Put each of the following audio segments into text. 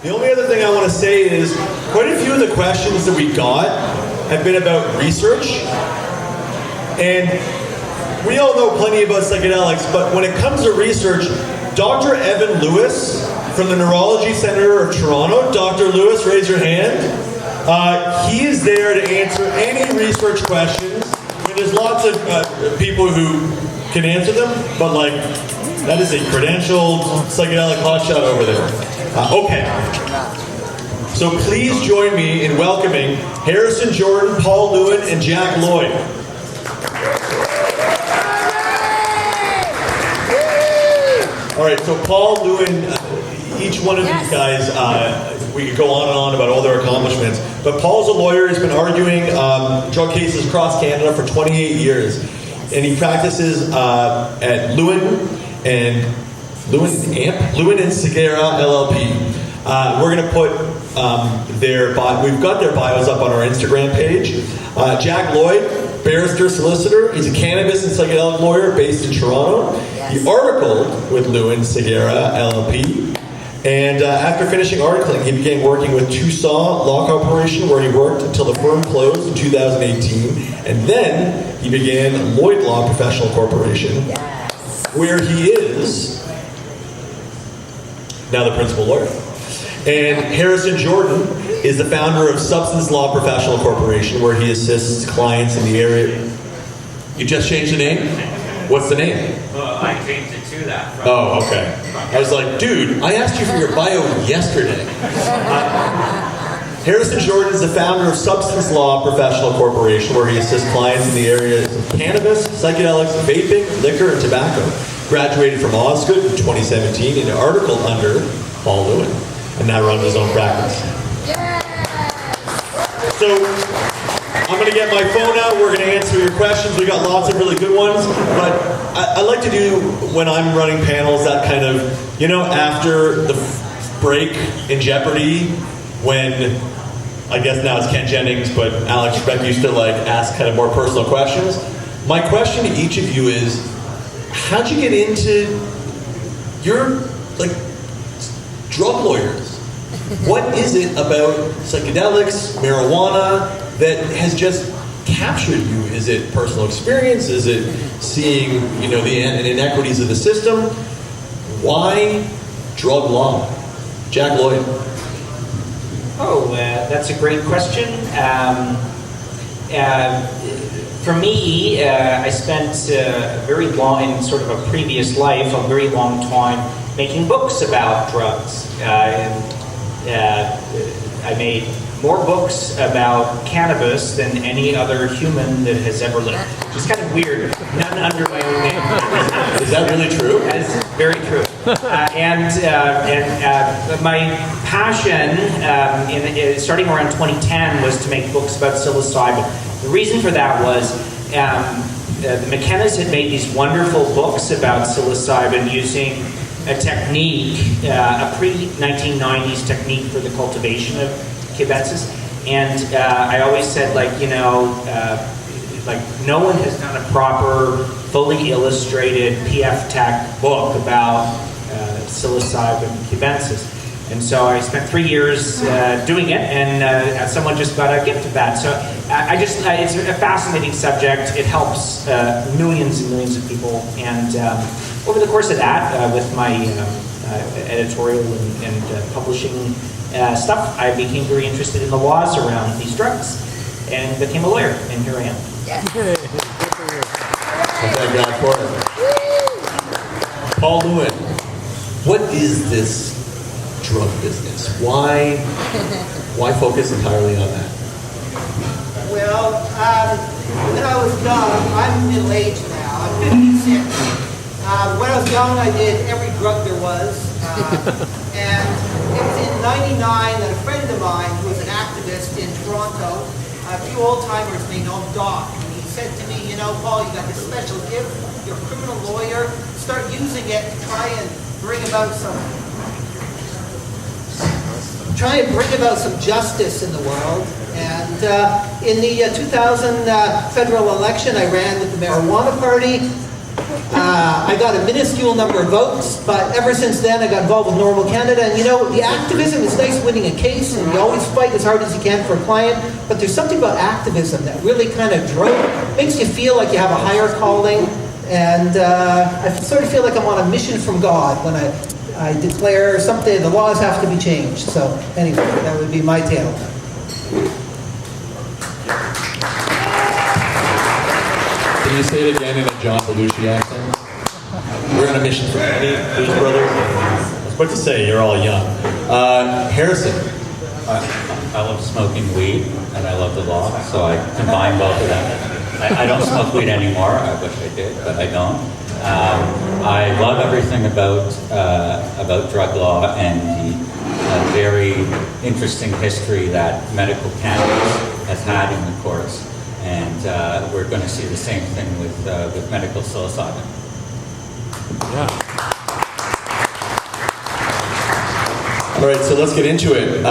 The only other thing I want to say is quite a few of the questions that we got have been about research. And we all know plenty about psychedelics, but when it comes to research, Dr. Evan Lewis from the Neurology Center of Toronto, Dr. Lewis, raise your hand. He is there to answer any research questions. I mean, there's lots of people who can answer them, but like, that is a credentialed psychedelic hotshot over there. Okay. So please join me in welcoming Harrison Jordan, Paul Lewin, and Jack Lloyd. All right, so Paul Lewin, each one of these guys, we could go on and on about all their accomplishments, but Paul's a lawyer. He's been arguing drug cases across Canada for 28 years, and he practices at Lewin and Segura LLP. We're going to put we've got their bios up on our Instagram page. Jack Lloyd, barrister, solicitor. He's a cannabis and psychedelic lawyer based in Toronto. Yes. He articled with Lewin Segura LLP. And after finishing articling, he began working with Tucson Law Corporation, where he worked until the firm closed in 2018. And then he began Lloyd Law Professional Corporation, yes, where he is now the principal lawyer. And Harrison Jordan is the founder of Substance Law Professional Corporation, where he assists clients in the area. You just changed the name? What's the name? I changed it to that. Oh, okay. I was like, dude, I asked you for your bio yesterday. Harrison Jordan is the founder of Substance Law Professional Corporation, where he assists clients in the areas of cannabis, psychedelics, vaping, liquor, and tobacco. Graduated from Osgood in 2017 and articled under Paul Lewin, and now runs his own practice. So, I'm going to get my phone out. We're going to answer your questions. We got lots of really good ones, but I like to do, when I'm running panels, that kind of, you know, after the break in Jeopardy, when, I guess now it's Ken Jennings, but Alex Trebek used to like ask kind of more personal questions. My question to each of you is, how'd you get into, you're like drug lawyers. What is it about psychedelics, marijuana, that has just captured you? Is it personal experience? Is it seeing, you know, the inequities of the system? Why drug law? Jack Lloyd. Oh, that's a great question. For me, I spent very long, in sort of a previous life, a very long time making books about drugs. I made more books about cannabis than any other human that has ever lived. It's kind of weird. None under my own name. Is that really true? That is very true. My passion, starting around 2010, was to make books about psilocybin. The reason for that was the McKennas had made these wonderful books about psilocybin using a technique, a pre-1990s technique for the cultivation of cubensis. And I always said, like, you know, like no one has done a proper, fully illustrated PF Tech book about psilocybin cubensis. And so I spent 3 years doing it, and someone just got a gift of that. So it's a fascinating subject. It helps millions and millions of people. And over the course of that, with my editorial and publishing stuff, I became very interested in the laws around these drugs and became a lawyer, and here I am. Yes. Thank God for it. Paul Lewin, what is this drug business? Why focus entirely on that? Well, when I was young, I'm middle-aged now, I'm 56. When I was young, I did every drug there was. And it was in '99 that a friend of mine, who was an activist in Toronto, a few old-timers may know him, Doc, and he said to me, you know, Paul, you got this special gift, you're a criminal lawyer, start using it to try and bring about some justice in the world. And in the 2000 federal election, I ran with the Marijuana Party. I got a minuscule number of votes, but ever since then I got involved with Normal Canada. And you know, the activism is nice winning a case, and you always fight as hard as you can for a client, but there's something about activism that really kind of makes you feel like you have a higher calling. And I sort of feel like I'm on a mission from God when I declare something, the laws have to be changed. So anyway, that would be my tale. Can you say it again in a John Belushi accent? We're on a mission for any Blues Brothers. I was about to say, you're all young. Harrison. I love smoking weed and I love the law, so I combine both of them. I don't smoke weed anymore. I wish I did, but I don't. I love everything about drug law and the very interesting history that medical cannabis has had in the courts. And we're going to see the same thing with medical psilocybin. Yeah. All right, so let's get into it.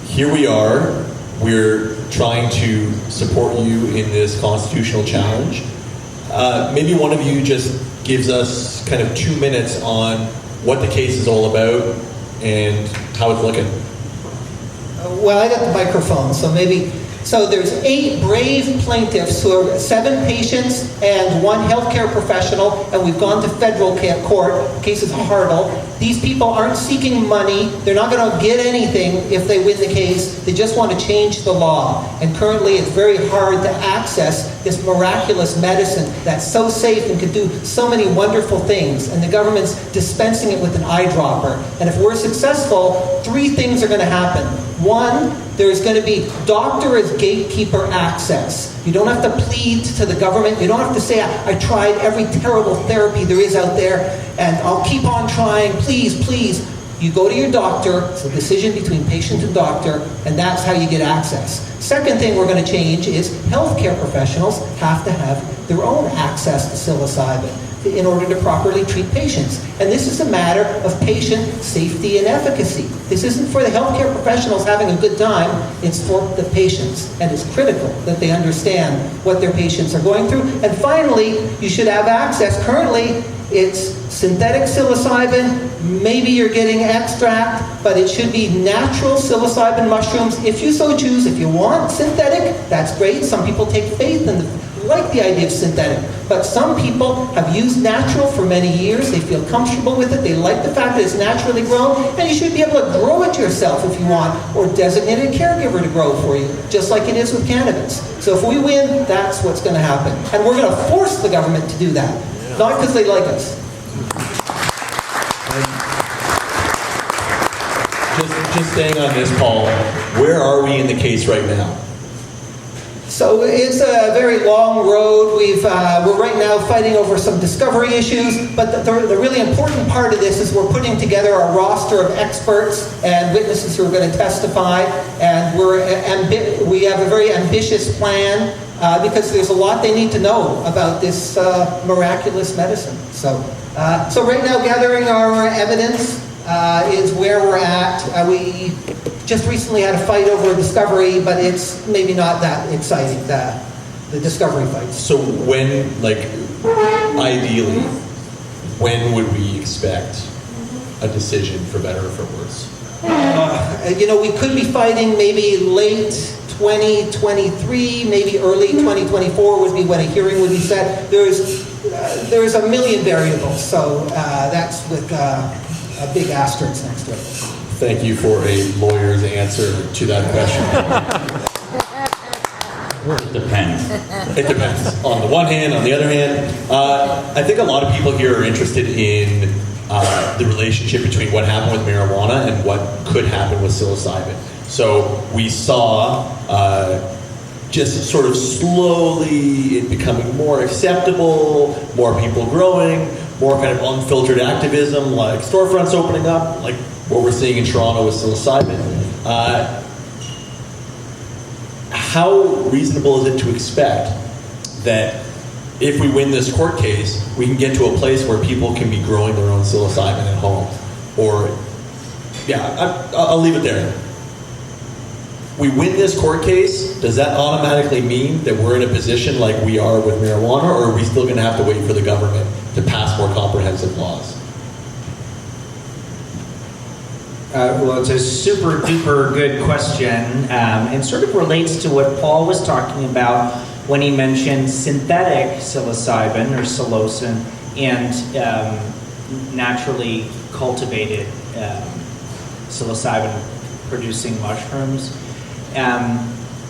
Here we are. We're trying to support you in this constitutional challenge. Maybe one of you just gives us kind of 2 minutes on what the case is all about and how it's looking. Well, I got the microphone, so maybe... So there's 8 brave plaintiffs who are 7 patients and 1 healthcare professional, and we've gone to federal court. The case is Hartle. These people aren't seeking money. They're not going to get anything if they win the case. They just want to change the law. And currently it's very hard to access this miraculous medicine that's so safe and can do so many wonderful things. And the government's dispensing it with an eyedropper. And if we're successful, 3 things are going to happen. 1, there's going to be doctor as gatekeeper access. You don't have to plead to the government. You don't have to say, I tried every terrible therapy there is out there, and I'll keep on trying, please, please. You go to your doctor. It's a decision between patient and doctor, and that's how you get access. Second thing we're going to change is healthcare professionals have to have their own access to psilocybin in order to properly treat patients. And this is a matter of patient safety and efficacy. This isn't for the healthcare professionals having a good time, it's for the patients. And it's critical that they understand what their patients are going through. And finally, you should have access. Currently, it's synthetic psilocybin. Maybe you're getting extract, but it should be natural psilocybin mushrooms. If you so choose, if you want synthetic, that's great. Some people take faith in like the idea of synthetic. But some people have used natural for many years. They feel comfortable with it. They like the fact that it's naturally grown. And you should be able to grow it yourself if you want, or designate a caregiver to grow for you, just like it is with cannabis. So if we win, that's what's going to happen. And we're going to force the government to do that. Not because they like us. Just staying on this, Paul, where are we in the case right now? So it's a very long road. We're right now fighting over some discovery issues, but the really important part of this is we're putting together a roster of experts and witnesses who are going to testify, and we have a very ambitious plan because there's a lot they need to know about this miraculous medicine. So right now, gathering our evidence is where we're at. We just recently had a fight over a discovery, but it's maybe not that exciting, the discovery fights. So when, ideally, when would we expect a decision, for better or for worse? We could be fighting maybe late 2023, maybe early 2024 would be when a hearing would be set. There's a million variables, so that's with a big asterisk next to it. Thank you for a lawyer's answer to that question. It depends. It depends. On the one hand, on the other hand, I think a lot of people here are interested in the relationship between what happened with marijuana and what could happen with psilocybin. So we saw just sort of slowly it becoming more acceptable, more people growing, more kind of unfiltered activism, like storefronts opening up, like what we're seeing in Toronto with psilocybin. How reasonable is it to expect that if we win this court case, we can get to a place where people can be growing their own psilocybin at home? Or, I'll leave it there. we win this court case, does that automatically mean that we're in a position like we are with marijuana, or are we still going to have to wait for the government to pass more comprehensive laws? Well, it's a super duper good question, and sort of relates to what Paul was talking about when he mentioned synthetic psilocybin or psilocin and naturally cultivated psilocybin producing mushrooms.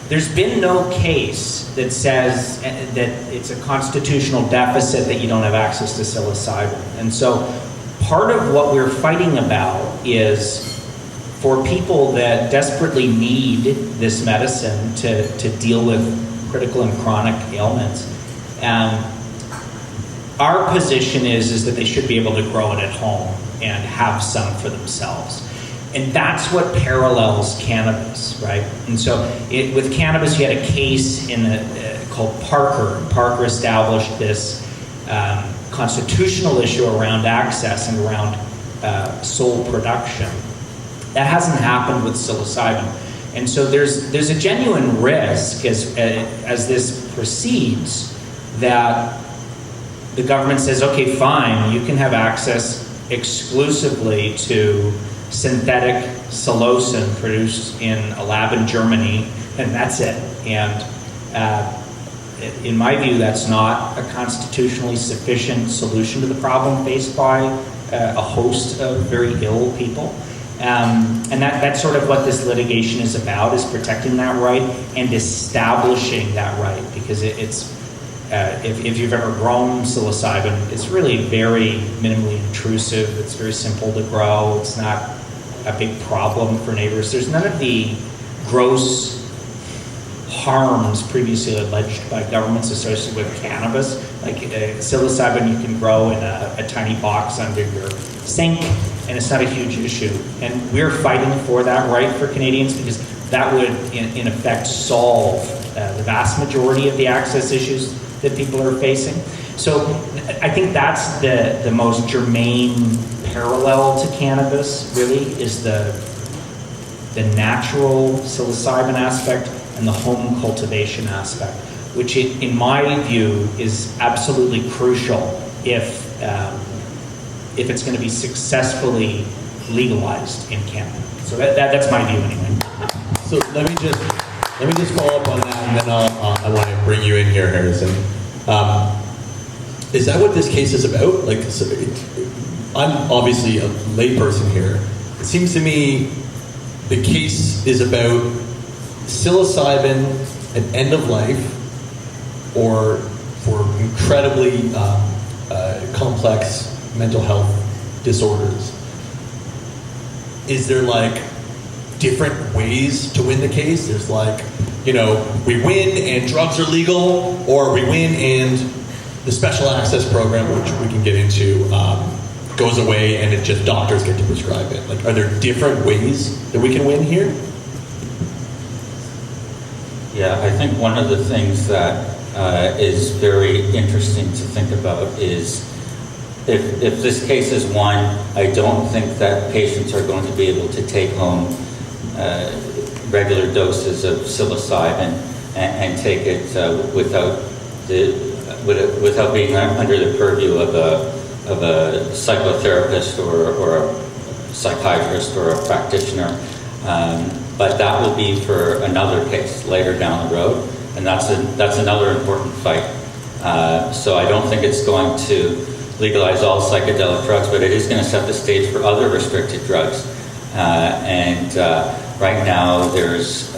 There's been no case that says that it's a constitutional deficit that you don't have access to psilocybin. And so part of what we're fighting about is for people that desperately need this medicine to deal with critical and chronic ailments. Our position is that they should be able to grow it at home and have some for themselves. And that's what parallels cannabis, right? And so with cannabis, you had a case called Parker. Parker established this constitutional issue around access and around sole production. That hasn't happened with psilocybin. And so there's a genuine risk as this proceeds that the government says, okay, fine, you can have access exclusively to synthetic psilocin produced in a lab in Germany, and that's it. And in my view, that's not a constitutionally sufficient solution to the problem faced by a host of very ill people. And that's sort of what this litigation is about, is protecting that right and establishing that right, because it's if you've ever grown psilocybin, it's really very minimally intrusive. It's very simple to grow. It's not a big problem for neighbors. There's none of the gross harms previously alleged by governments associated with cannabis. Like psilocybin you can grow in a tiny box under your sink, and it's not a huge issue. And we're fighting for that right for Canadians because that would, in effect, solve the vast majority of the access issues that people are facing. So I think that's the most germane parallel to cannabis, really, is the natural psilocybin aspect and the home cultivation aspect, which in my view is absolutely crucial if it's going to be successfessfully legalized in Canada. So that's my view anyway. So let me just follow up on that, and then I want to bring you in here, Harrison. Is that what this case is about? Like, so I'm obviously a layperson here. It seems to me the case is about psilocybin at end of life, or for incredibly complex mental health disorders. Is there like different ways to win the case? There's like, we win and drugs are legal, or we win and the special access program, which we can get into, goes away and it just doctors get to prescribe it. Like, are there different ways that we can win here? Yeah, I think one of the things that is very interesting to think about is if this case is won, I don't think that patients are going to be able to take home regular doses of psilocybin and take it without being under the purview of a psychotherapist or a psychiatrist or a practitioner. But that will be for another case later down the road, and that's another important fight. So I don't think it's going to legalize all psychedelic drugs, but it is going to set the stage for other restricted drugs. Right now there's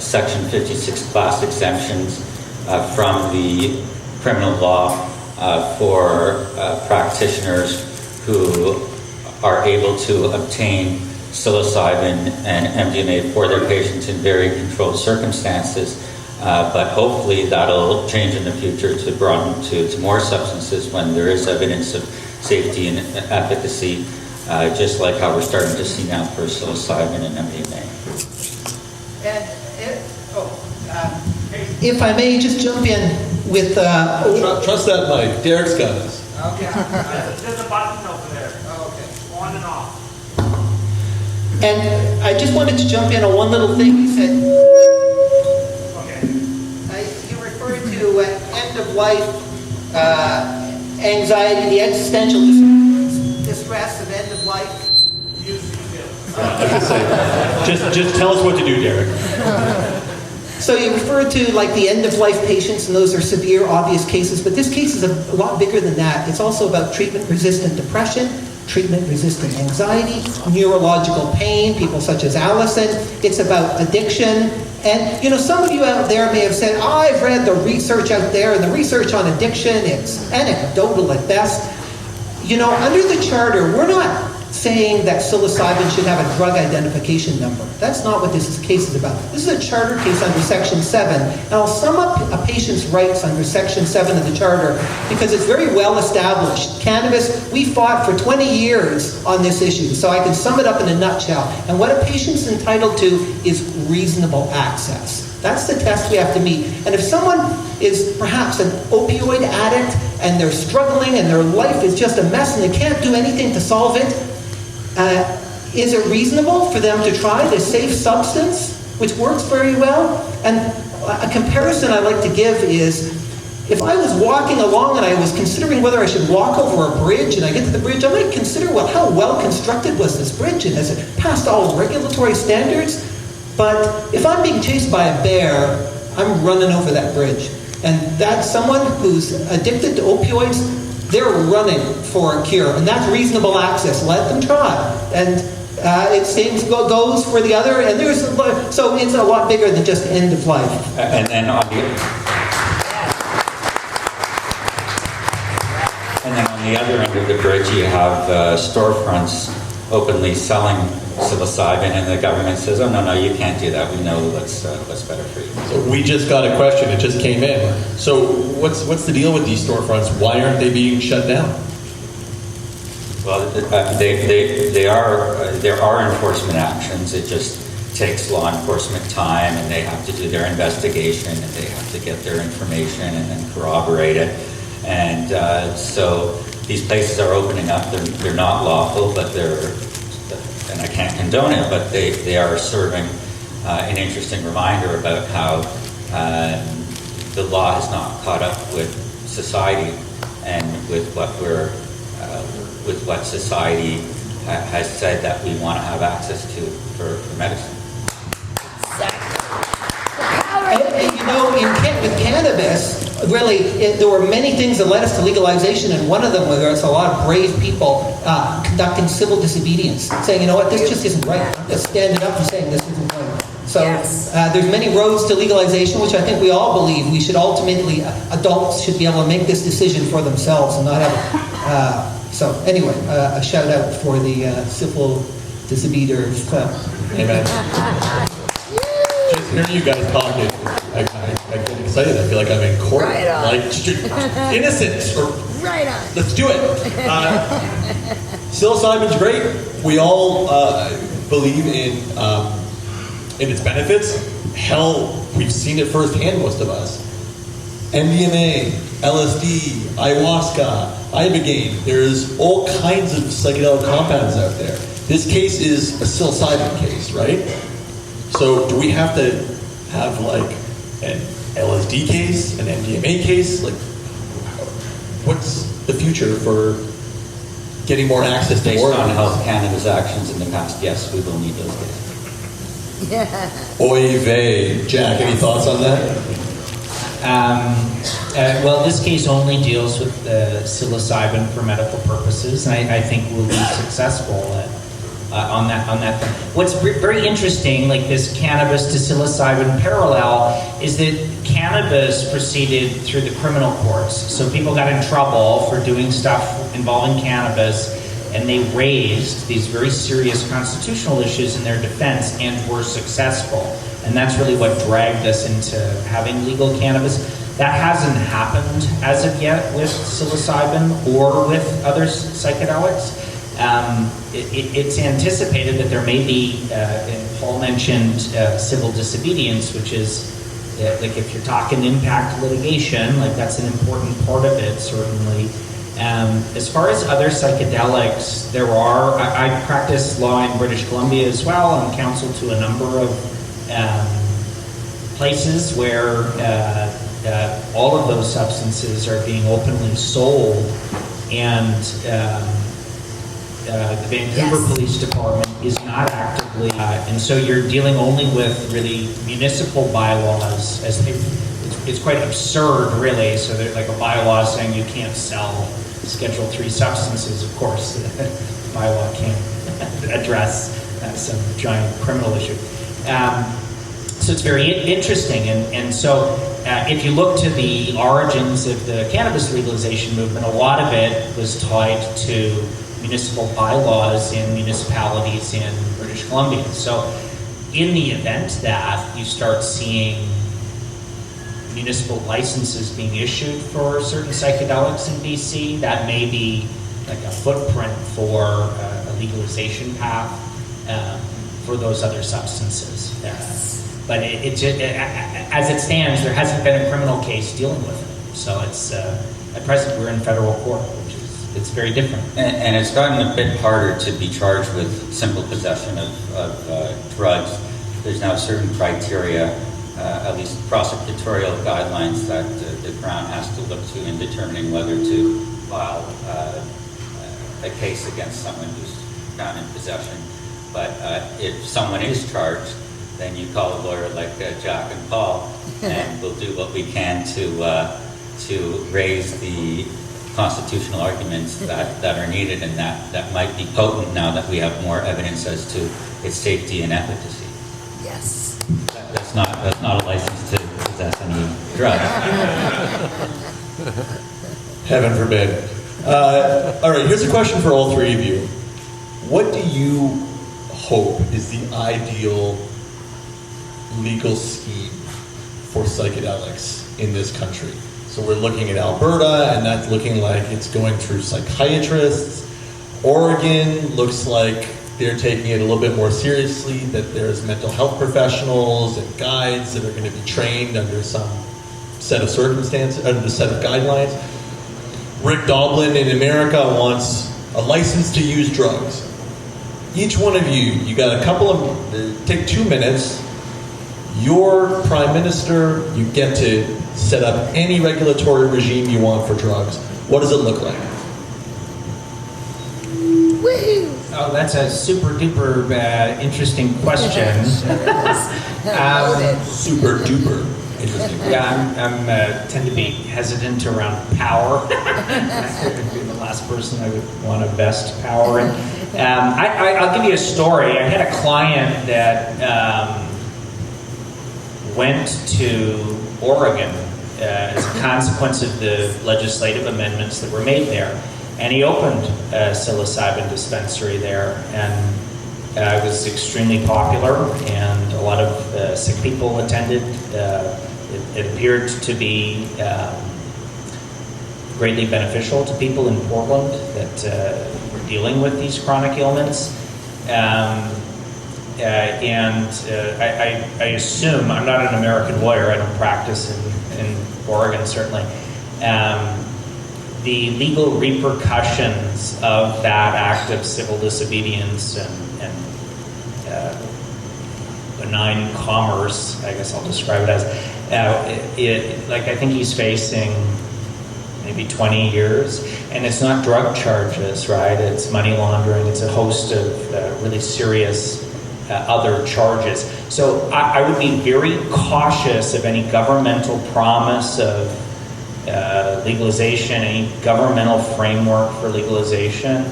Section 56 class exemptions from the criminal law for practitioners who are able to obtain psilocybin and MDMA for their patients in very controlled circumstances. But hopefully that'll change in the future to broaden to more substances when there is evidence of safety and efficacy, just like how we're starting to see now for psilocybin and MDMA. And if I may just jump in with... Trust that mic. Derek's got us. Okay. There's a button over there. Oh, okay. On and off. And I just wanted to jump in on one little thing you said. end-of-life anxiety, the existential distress of end-of-life. I was gonna say, just tell us what to do, Derek. So you refer to like the end-of-life patients, and those are severe, obvious cases, but this case is a lot bigger than that. It's also about treatment-resistant depression, treatment-resistant anxiety, neurological pain, people such as Allison. It's about addiction. And, you know, some of you out there may have said, I've read the research out there, and the research on addiction, it's anecdotal at best. You know, under the charter, we're not saying that psilocybin should have a drug identification number. That's not what this case is about. This is a charter case under Section 7. And I'll sum up a patient's rights under Section 7 of the charter because it's very well established. Cannabis, we fought for 20 years on this issue, so I can sum it up in a nutshell. And what a patient's entitled to is reasonable access. That's the test we have to meet. And if someone is perhaps an opioid addict and they're struggling and their life is just a mess and they can't do anything to solve it, is it reasonable for them to try this safe substance, which works very well? And a comparison I like to give is, if I was walking along and I was considering whether I should walk over a bridge, and I get to the bridge, I might consider, well, how well constructed was this bridge, and has it passed all regulatory standards? But if I'm being chased by a bear, I'm running over that bridge. And that's someone who's addicted to opioids. They're running for a cure, and that's reasonable access. Let them try. And it seems goes for the other, and so it's a lot bigger than just end of life. And then on the other end of the bridge, you have storefronts openly selling psilocybin, and the government says, "Oh no, you can't do that. We know what's better for you." So we just got a question. It just came in. So what's the deal with these storefronts? Why aren't they being shut down? Well, they are. There are enforcement actions. It just takes law enforcement time, and they have to do their investigation, and they have to get their information and then corroborate it. And so these places are opening up. They're not lawful, but and I can't condone it, but they are serving an interesting reminder about how the law has not caught up with society and with what society has said that we want to have access to for medicine. And you know, with cannabis, really, there were many things that led us to legalization, and one of them was there's a lot of brave people conducting civil disobedience, saying, you know what, this just isn't right. I'm just standing up and saying this isn't right. So there's many roads to legalization, which I think we all believe. We should ultimately, adults should be able to make this decision for themselves and not have so anyway, a shout out for the civil disobedience. Amen. Just hearing you guys talking, I get excited. I feel like I'm in court. Right on. Like, innocent. Or, Right on. let's do it. Psilocybin's great. We all believe in its benefits. Hell, we've seen it firsthand, most of us. MDMA, LSD, ayahuasca, ibogaine. There's all kinds of psychedelic compounds out there. This case is a psilocybin case, right? So do we have to have like an LSD case, an MDMA case? Like, what's the future for getting more access to Based more? on Health Canada's actions in the past, yes, we will need those cases. Oy vey. Jack, any thoughts on that? Well, this case only deals with psilocybin for medical purposes, and I think we'll be successful on that thing. What's very interesting, like this cannabis to psilocybin parallel, is that cannabis proceeded through the criminal courts. So people got in trouble for doing stuff involving cannabis, and they raised these very serious constitutional issues in their defense and were successful. And that's really what dragged us into having legal cannabis. That hasn't happened as of yet with psilocybin or with other psychedelics. It's anticipated that there may be, and Paul mentioned civil disobedience, which is like if you're talking impact litigation, like that's an important part of it, certainly. As far as other psychedelics, there are, I practice law in British Columbia as well. I'm counsel to a number of places where all of those substances are being openly sold, and the Vancouver Yes. Police Department is not actively, and so you're dealing only with really municipal bylaws. It's quite absurd, really. So there's like a bylaw saying you can't sell Schedule 3 substances. Of course, the bylaw can't address some giant criminal issue. So it's very interesting, and so if you look to the origins of the cannabis legalization movement, a lot of it was tied to municipal bylaws in municipalities in British Columbia. So in the event that you start seeing municipal licenses being issued for certain psychedelics in BC, that may be like a footprint for a legalization path for those other substances. But as it stands, there hasn't been a criminal case dealing with it. So it's at present we're in federal court, which is it's very different. And it's gotten a bit harder to be charged with simple possession of drugs. There's now certain criteria, at least prosecutorial guidelines, that the Crown has to look to in determining whether to file a case against someone who's found in possession. But if someone is charged, then you call a lawyer like Jack and Paul, and we'll do what we can to raise the constitutional arguments that are needed, and that might be potent now that we have more evidence as to its safety and efficacy. Yes. That's not a license to possess any drug. Heaven forbid. All right, here's a question for all three of you. What do you hope is the ideal legal scheme for psychedelics in this country? So we're looking at Alberta, and that's looking like it's going through psychiatrists. Oregon looks like they're taking it a little bit more seriously, that there's mental health professionals and guides that are going to be trained under some set of circumstances, under a set of guidelines. Rick Doblin in America wants a license to use drugs. Each one of you got a couple of, take 2 minutes. You're Prime Minister, you get to set up any regulatory regime you want for drugs. What does it look like? Woohoo! Oh, that's a super duper interesting question. Super duper interesting. Yeah, I'm tend to be hesitant around power. I would be the last person I would want to vest power in. I'll give you a story. I had a client that went to Oregon as a consequence of the legislative amendments that were made there. And he opened a psilocybin dispensary there, and it was extremely popular, and a lot of sick people attended. It appeared to be greatly beneficial to people in Portland that were dealing with these chronic ailments. I assume, I'm not an American lawyer, I don't practice in Oregon certainly, the legal repercussions of that act of civil disobedience and benign commerce, I guess I'll describe it as, I think he's facing maybe 20 years, and it's not drug charges, right? It's money laundering, it's a host of really serious other charges. So I would be very cautious of any governmental promise of legalization, any governmental framework for legalization.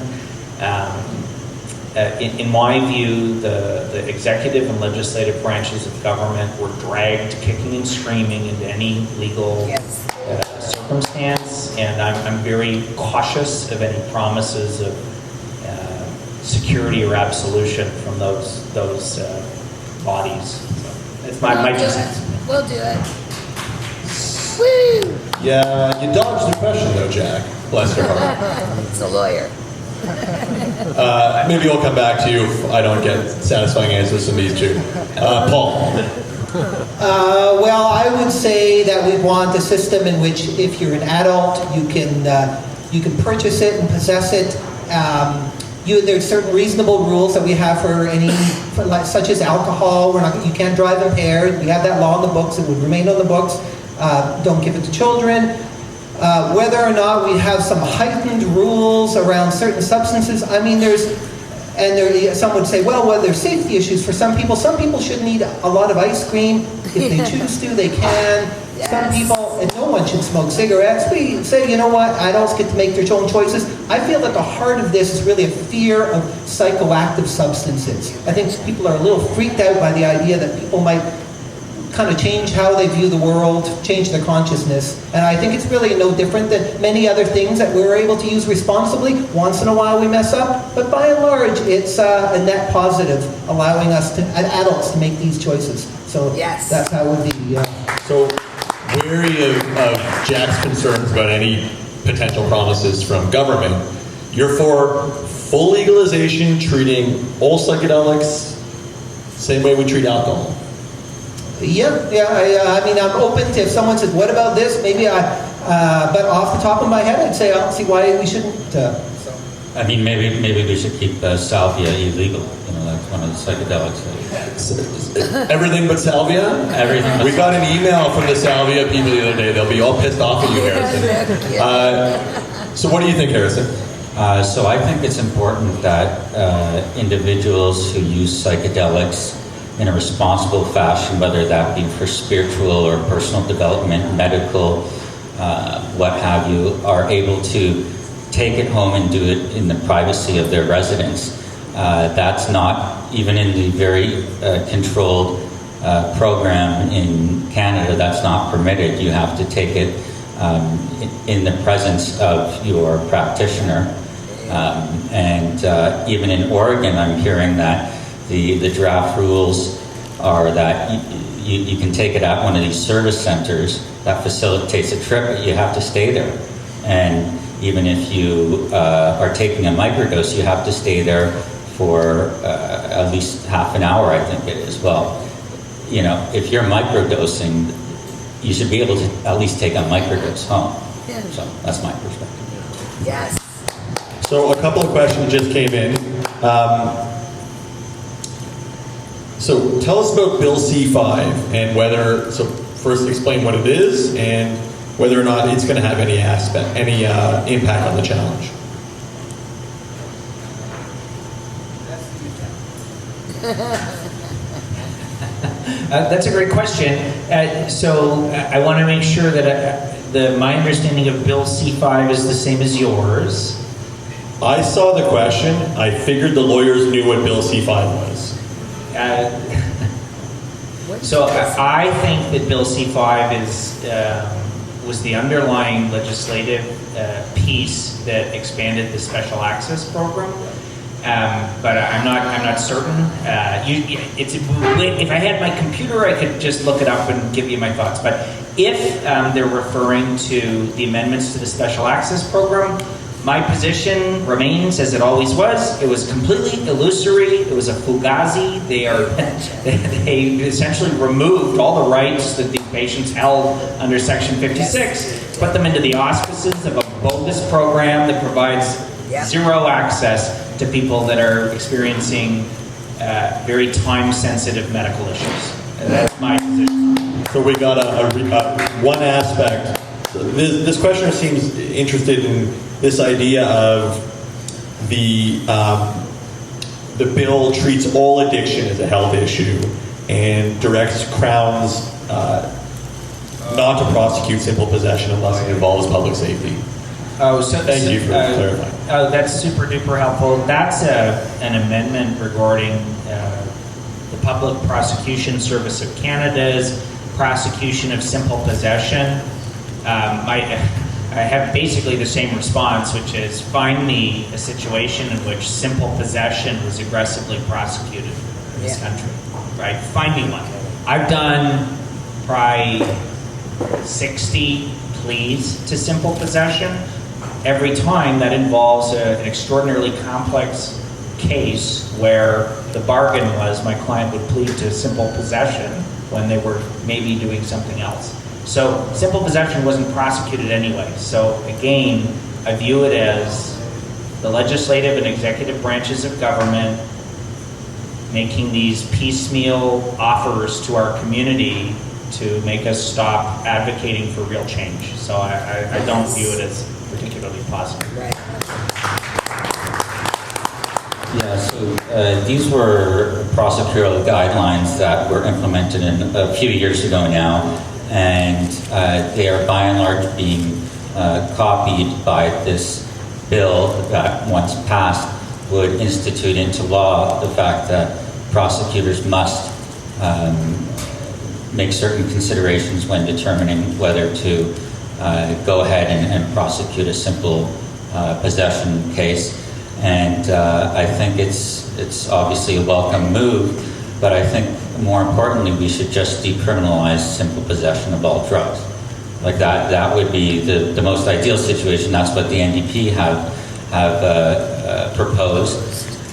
In my view, the executive and legislative branches of government were dragged kicking and screaming into any legal circumstance, and I'm very cautious of any promises of security or absolution from those bodies. So it's my two cents. We'll do it. Woo! Yeah, you dodged the question though, Jack. Bless your heart. It's a lawyer. Maybe I'll come back to you if I don't get satisfying answers from these two. Paul. Well, I would say that we want a system in which, if you're an adult, you can purchase it and possess it. There's certain reasonable rules that we have such as alcohol. You can't drive impaired. We have that law in the books. It would remain on the books. don't give it to children. Whether or not we have some heightened rules around certain substances, I mean, some would say, well, there's safety issues for some people. Some people shouldn't eat a lot of ice cream. If they choose to, they can. Yes. Some people, and no one should smoke cigarettes. We say, you know what, adults get to make their own choices. I feel that the heart of this is really a fear of psychoactive substances. I think people are a little freaked out by the idea that people might kind of change how they view the world, change their consciousness. And I think it's really no different than many other things that we're able to use responsibly. Once in a while we mess up, but by and large it's a net positive, allowing us to, adults, to make these choices. So Yes. that's how it would be. So, wary of Jack's concerns about any potential promises from government, you're for full legalization, treating all psychedelics same way we treat alcohol. I mean, I'm open to if someone says, what about this? Maybe but off the top of my head, I'd say I don't see why we shouldn't. I mean, maybe we should keep salvia illegal. You know, that's one of the psychedelics. Everything but salvia? Everything but We got an email from the salvia people the other day. They'll be all pissed off at you, Harrison. So what do you think, Harrison? So I think it's important that individuals who use psychedelics in a responsible fashion, whether that be for spiritual or personal development, medical, what have you, are able to take it home and do it in the privacy of their residence. That's not, even in the very controlled program in Canada, that's not permitted. You have to take it in the presence of your practitioner. And even in Oregon, I'm hearing that the draft rules are that you can take it at one of these service centers that facilitates a trip, but you have to stay there. And even if you are taking a microdose, you have to stay there for at least half an hour, I think it is. Well, you know, if you're microdosing, you should be able to at least take a microdose home. Yeah. So that's my perspective. Yes. So a couple of questions just came in. So tell us about Bill C5 and whether, so first explain what it is and whether or not it's going to have any impact on the challenge. That's a great question. So I want to make sure that my understanding of Bill C5 is the same as yours. I saw the question. I figured the lawyers knew what Bill C5 was. So I think that Bill C5 was the underlying legislative piece that expanded the special access program. But I'm not certain. If I had my computer, I could just look it up and give you my thoughts. But if they're referring to the amendments to the special access program, my position remains as it always was. It was completely illusory. It was a fugazi. They essentially removed all the rights that these patients held under Section 56, put them into the auspices of a bogus program that provides zero access to people that are experiencing very time-sensitive medical issues. And that's my position. So we got one aspect. This questioner seems interested in this idea of the bill treats all addiction as a health issue and directs Crowns not to prosecute simple possession unless it involves public safety. Thank you for clarifying. That's super duper helpful. That's an amendment regarding the Public Prosecution Service of Canada's prosecution of simple possession. I have basically the same response, which is find me a situation in which simple possession was aggressively prosecuted in this country. Right? Find me one. I've done probably 60 pleas to simple possession. Every time that involves an extraordinarily complex case where the bargain was my client would plead to simple possession when they were maybe doing something else. So simple possession wasn't prosecuted anyway. So again, I view it as the legislative and executive branches of government making these piecemeal offers to our community to make us stop advocating for real change. So I don't view it as particularly positive. Right. Yeah, so these were prosecutorial guidelines that were implemented a few years ago now, and they are by and large being copied by this bill that, once passed, would institute into law the fact that prosecutors must make certain considerations when determining whether to go ahead and prosecute a simple possession case. And I think it's obviously a welcome move, but I think more importantly, we should just decriminalize simple possession of all drugs. Like that would be the most ideal situation. That's what the NDP have proposed,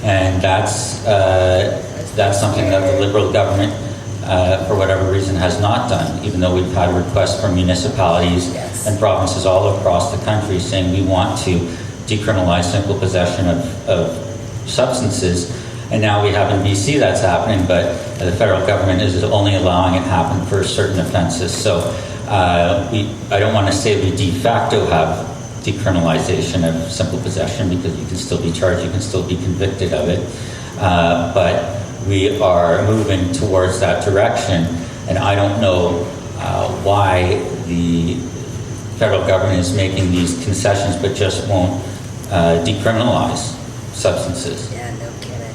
and that's something that the Liberal government, for whatever reason, has not done. Even though we've had requests from municipalities and provinces all across the country saying we want to decriminalize simple possession of substances, and now we have in BC that's happening, but the federal government is only allowing it to happen for certain offenses. So I don't want to say we de facto have decriminalization of simple possession, because you can still be charged, you can still be convicted of it, but we are moving towards that direction, and I don't know why the federal government is making these concessions but just won't decriminalize substances. Yeah, no kidding.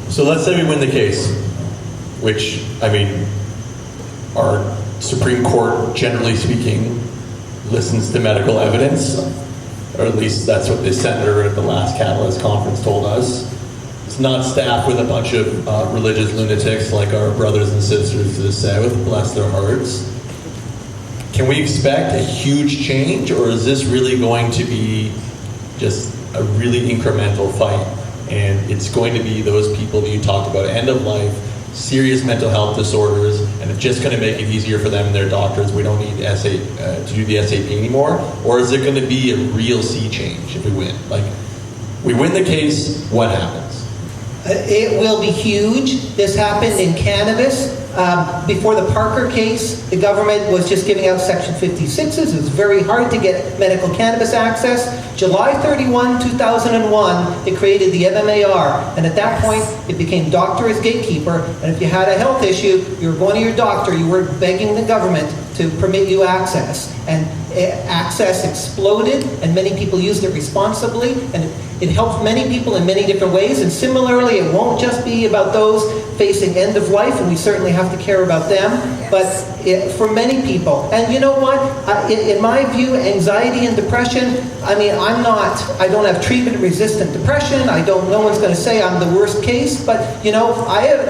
So let's say we win the case, which, I mean, our Supreme Court, generally speaking, listens to medical evidence, or at least that's what the senator at the last Catalyst conference told us. It's not staffed with a bunch of religious lunatics like our brothers and sisters to the south, bless their hearts. Can we expect a huge change, or is this really going to be just a really incremental fight? And it's going to be those people that you talked about, end of life, serious mental health disorders, and it's just going to make it easier for them and their doctors. We don't need to do the SAP anymore. Or is it going to be a real sea change if we win? Like, we win the case, what happens? It will be huge. This happened in cannabis. Before the Parker case, the government was just giving out Section 56s. It was very hard to get medical cannabis access. July 31, 2001, they created the MMAR. And at that point, it became doctor as gatekeeper. And if you had a health issue, you were going to your doctor. You were begging the government to permit you access. And access exploded, and many people used it responsibly. And it helped many people in many different ways. And similarly, it won't just be about those facing end of life, and we certainly have to care about them, but for many people. And you know what? In my view, anxiety and depression, I mean, I don't have treatment-resistant depression. No one's going to say I'm the worst case, but you know,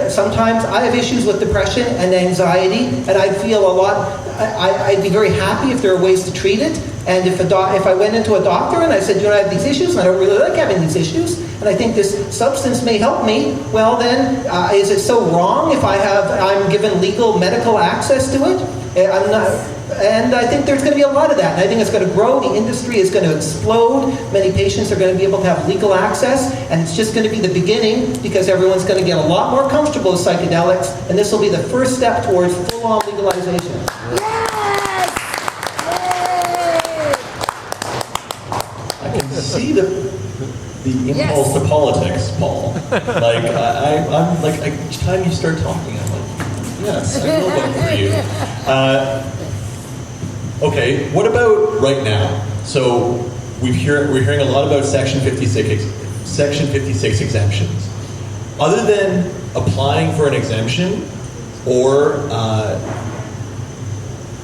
sometimes I have issues with depression and anxiety, and I feel a lot, I'd be very happy if there are ways to treat it. And if I went into a doctor and I said, you know, I have these issues, and I don't really like having these issues, and I think this substance may help me, well then, is it so wrong if I'm given legal medical access to it? And I think there's going to be a lot of that. And I think it's going to grow. The industry is going to explode. Many patients are going to be able to have legal access. And it's just going to be the beginning, because everyone's going to get a lot more comfortable with psychedelics. And this will be the first step towards full-on legalization. I can see the impulse to politics, Paul. Like, I'm like, each time you start talking, I'm like, yes, I will vote for you. Okay, what about right now? So we're hearing a lot about Section 56 exemptions. Other than applying for an exemption or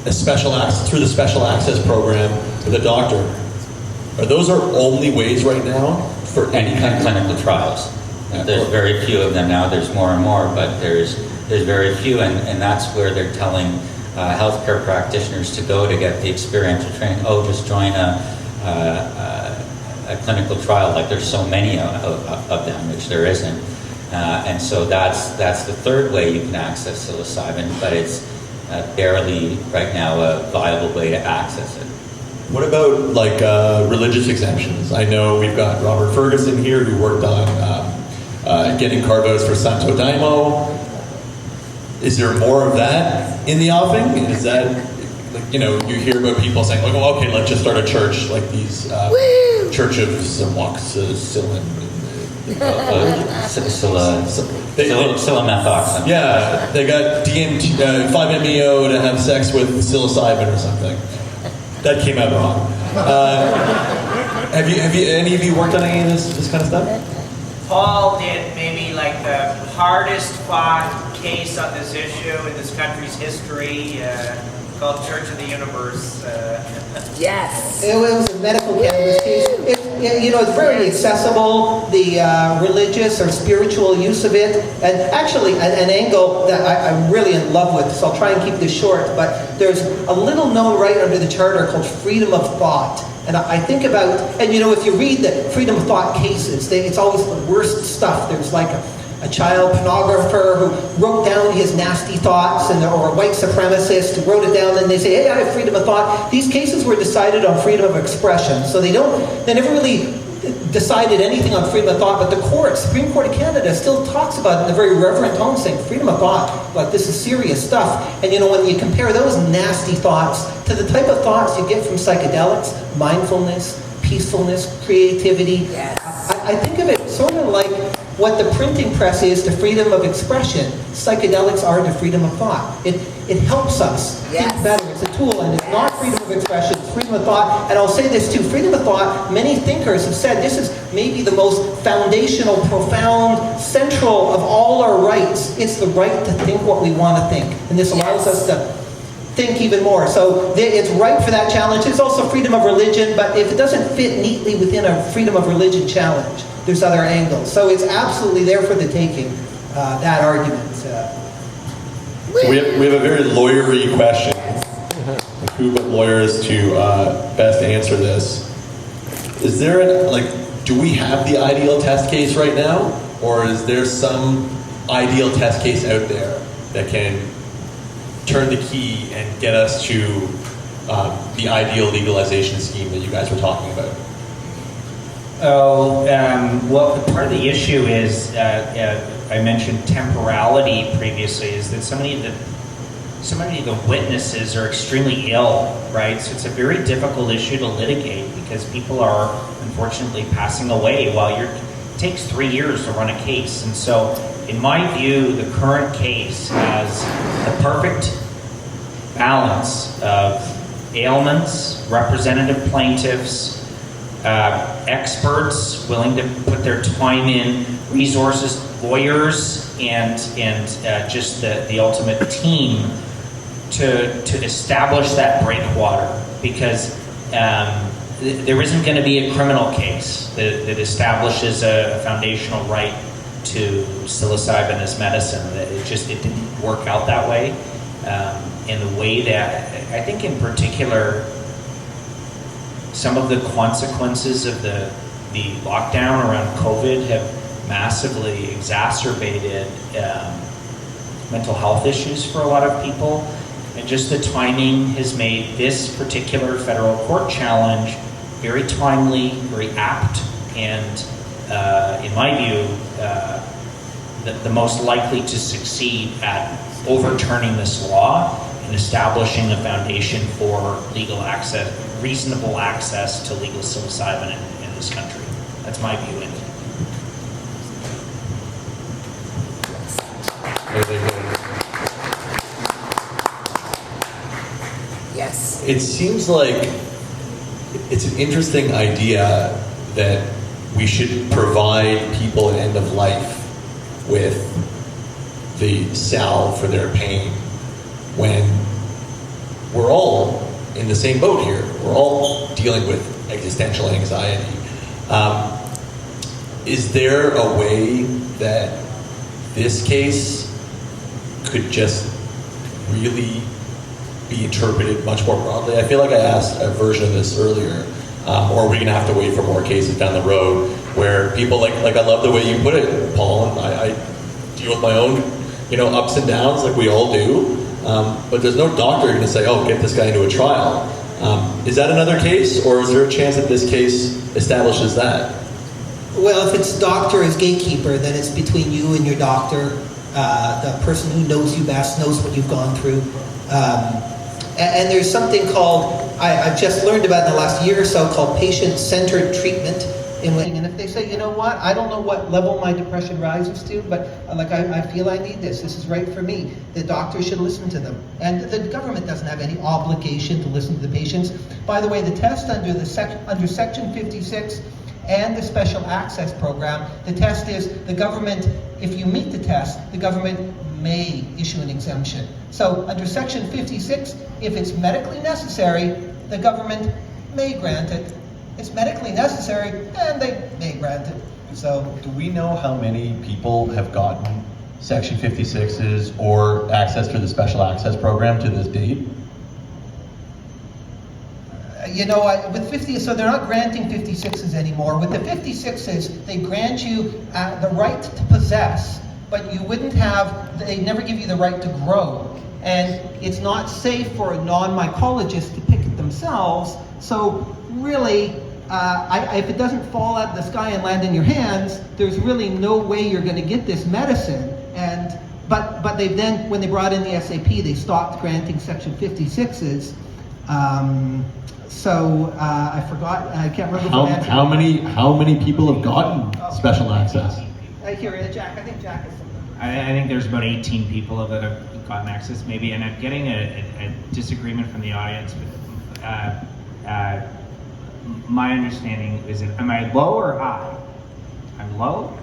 a special access through the special access program with a doctor, are those our only ways right now for Any kind of clinical trials. There's very few of them now. There's more and more, but there's very few, and that's where they're telling healthcare practitioners to go to get the experiential training. Oh, just join a clinical trial. Like, there's so many of them, which there isn't. And so that's the third way you can access psilocybin, but it's barely right now a viable way to access it. What about like religious exemptions? I know we've got Robert Ferguson here who worked on getting car votes for Santo Daimo. Is there more of that in the offing? Is that, like, you know, you hear about people saying, like, oh, okay, let's just start a church like these Church of Silomethoxam. Psilocybin. Yeah, they got DMT, 5-MeO to have sex with psilocybin or something. That came out wrong. Have you any of you worked on any of this kind of stuff? Paul did maybe like the hardest fought case on this issue in this country's history, called Church of the Universe. Yes. It was a medical cannabis case. It's very accessible, the religious or spiritual use of it. And actually, an angle that I'm really in love with, so I'll try and keep this short, but there's a little known right under the charter called freedom of thought. And I think about, and if you read the freedom of thought cases, it's always the worst stuff. There's like a child pornographer who wrote down his nasty thoughts, or a white supremacist who wrote it down, and they say, hey, I have freedom of thought. These cases were decided on freedom of expression, so they never really decided anything on freedom of thought, but the Supreme Court of Canada still talks about it in a very reverent tone, saying freedom of thought, like this is serious stuff. And when you compare those nasty thoughts to the type of thoughts you get from psychedelics, mindfulness, peacefulness, creativity, I think of it sort of like what the printing press is to freedom of expression. Psychedelics are to freedom of thought. It helps us think better. It's a tool, and it's not freedom of expression, it's freedom of thought. And I'll say this too, freedom of thought, many thinkers have said this is maybe the most foundational, profound, central of all our rights. It's the right to think what we want to think. And this allows us to think even more. So it's ripe for that challenge. It's also freedom of religion, but if it doesn't fit neatly within a freedom of religion challenge, there's other angles. So it's absolutely there for the taking, that argument. So we have a very lawyery question. Who but lawyers to best answer this? Is there do we have the ideal test case right now? Or is there some ideal test case out there that can turn the key and get us to the ideal legalization scheme that you guys were talking about? Well, part of the issue is, I mentioned temporality previously, is that so many of the witnesses are extremely ill, right? So it's a very difficult issue to litigate because people are unfortunately passing away it takes 3 years to run a case. And so, in my view, the current case has the perfect balance of ailments, representative plaintiffs, experts willing to put their time in, resources, lawyers, and just the ultimate team to establish that breakwater, because there isn't going to be a criminal case that establishes a foundational right to psilocybin as medicine. It didn't work out that way. In the way that, I think in particular, some of the consequences of the lockdown around COVID have massively exacerbated mental health issues for a lot of people. And just the timing has made this particular federal court challenge very timely, very apt, and in my view, the most likely to succeed at overturning this law and establishing a foundation for legal access, reasonable access to legal psilocybin in this country. That's my view in it. Yes. It seems like it's an interesting idea that we should provide people at end of life with the salve for their pain when we're all in the same boat here. We're all dealing with existential anxiety. Is there a way that this case could just really be interpreted much more broadly? I feel like I asked a version of this earlier, or are we going to have to wait for more cases down the road where people like I love the way you put it, Paul, and I deal with my own ups and downs like we all do, but there's no doctor going to say, oh, get this guy into a trial. Is that another case, or is there a chance that this case establishes that? Well, if it's doctor as gatekeeper, then it's between you and your doctor. The person who knows you best knows what you've gone through. And there's something called, I've just learned about in the last year or so, called patient-centered treatment. And if they say, you know what, I don't know what level my depression rises to, but I feel I need this. This is right for me. The doctor should listen to them. And the government doesn't have any obligation to listen to the patients. By the way, the test under Section 56 and the Special Access Program, the test is the government, if you meet the test, the government may issue an exemption. So under Section 56, if it's medically necessary, the government may grant it. It's medically necessary, and they may grant it. So, do we know how many people have gotten Section 56s or access to the Special Access Program to this date? With 50, so they're not granting 56s anymore. With the 56s, they grant you the right to possess, but you wouldn't have, they never give you the right to grow. And it's not safe for a non-mycologist to pick it themselves, so really, if it doesn't fall out of the sky and land in your hands, there's really no way you're going to get this medicine. But they then, when they brought in the SAP, they stopped granting Section 56s. I forgot. I can't remember. How many people have gotten special access? Jack. I think Jack is something. I think there's about 18 people that have gotten access, maybe, and I'm getting a disagreement from the audience. My understanding is that, am I low or high? I'm low,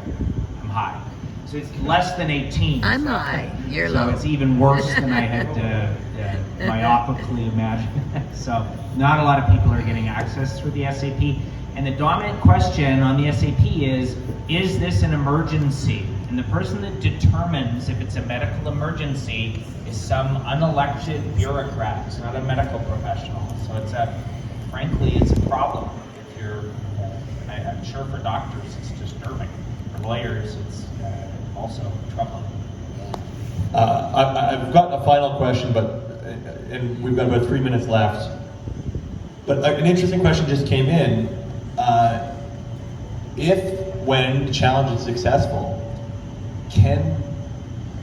I'm high. So it's less than 18. I'm high, you're so low. It's even worse than I had myopically imagined. So not a lot of people are getting access through the SAP. And the dominant question on the SAP is this an emergency? And the person that determines if it's a medical emergency is some unelected bureaucrat. It's not a medical professional. So frankly, it's a problem. If you're, I'm sure for doctors it's disturbing. For lawyers, it's also troubling. I've got a final question, and we've got about 3 minutes left. But an interesting question just came in. When the challenge is successful, can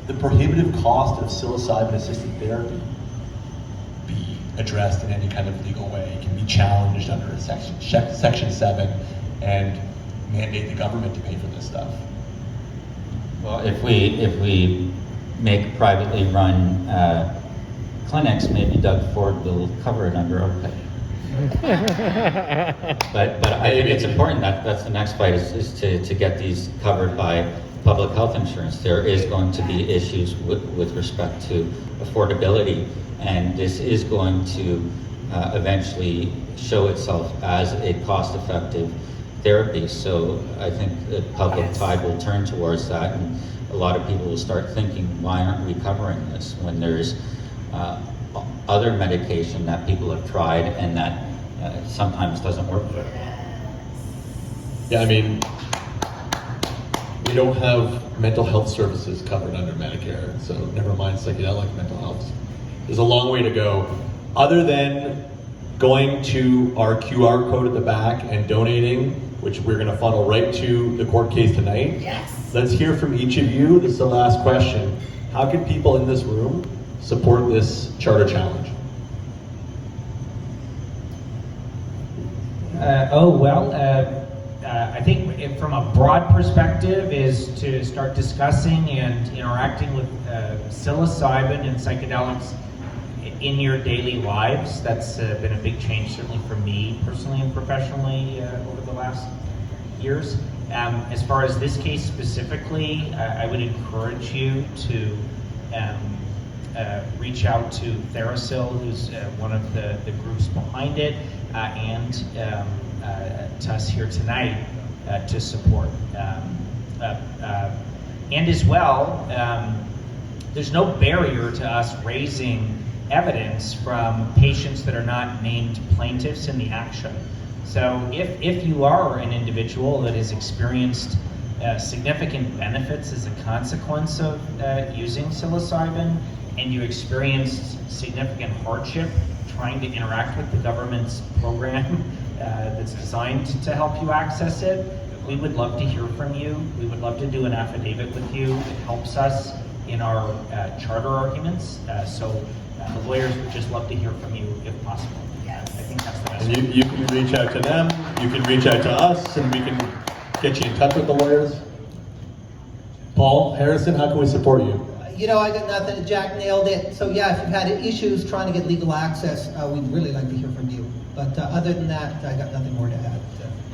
the prohibitive cost of psilocybin-assisted therapy be addressed in any kind of legal way? Can be challenged under a Section 7 and mandate the government to pay for this stuff? Well, if we make privately run clinics, maybe Doug Ford will cover it under OPEC. but I think it's important that's the next fight is to get these covered by public health insurance. There is going to be issues with respect to affordability, and this is going to eventually show itself as a cost-effective therapy. So I think the public tide will turn towards that, and a lot of people will start thinking, why aren't we covering this when there's other medication that people have tried and that sometimes doesn't work for them. Yeah, I mean, we don't have mental health services covered under Medicare, so never mind psychedelic mental health. There's a long way to go. Other than going to our QR code at the back and donating, which we're going to funnel right to the court case tonight. Yes. Let's hear from each of you. This is the last question. How can people in this room support this charter challenge? I think from a broad perspective is to start discussing and interacting with psilocybin and psychedelics in your daily lives. That's been a big change, certainly for me personally and professionally over the last years. As far as this case specifically, I would encourage you to reach out to TheraSil, who's one of the groups behind it, and to us here tonight to support. And as well, there's no barrier to us raising evidence from patients that are not named plaintiffs in the action. So if you are an individual that has experienced significant benefits as a consequence of using psilocybin, and you experienced significant hardship trying to interact with the government's program that's designed to help you access it, we would love to hear from you. We would love to do an affidavit with you. It helps us in our charter arguments. So the lawyers would just love to hear from you if possible. I think that's the best. And you can reach out to them, you can reach out to us, and we can get you in touch with the lawyers. Paul Harrison, how can we support you? You know, I got nothing. Jack nailed it. So yeah, if you've had issues trying to get legal access, we'd really like to hear from you. But other than that, I got nothing more to add.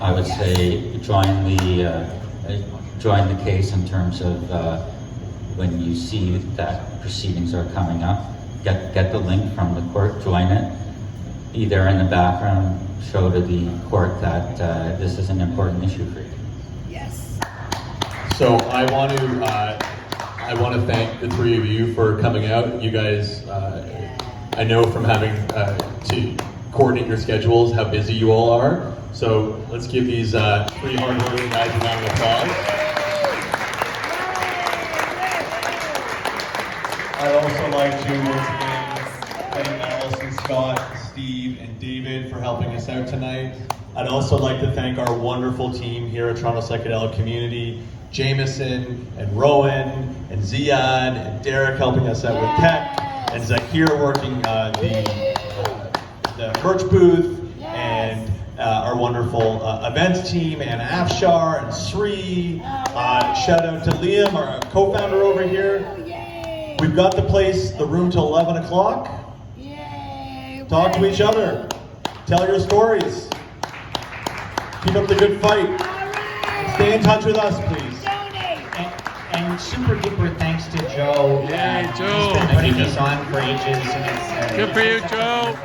I would say join the case in terms of when you see that proceedings are coming up. Get the link from the court, join it. Be there in the background, show to the court that this is an important issue for you. Yes. So I want to thank the three of you for coming out. You guys, I know from having to coordinate your schedules how busy you all are. So let's give these three hard-working guys a round of applause. I'd also like to once again thank Allison, Scott, Steve, and David for helping us out tonight. I'd also like to thank our wonderful team here at Toronto Psychedelic Community, Jameson and Rowan and Ziad and Derek helping us out with tech, and Zakir working the merch booth, and our wonderful events team, and Afshar and Sri. Shout out to Liam, our co-founder over here. We've got the place, the room till 11 o'clock. Talk to each other. Tell your stories. Keep up the good fight. Stay in touch with us, please. And super duper thanks to Joe. Yay, Joe. He's been putting this on for ages. And it's, Good for you, Joe.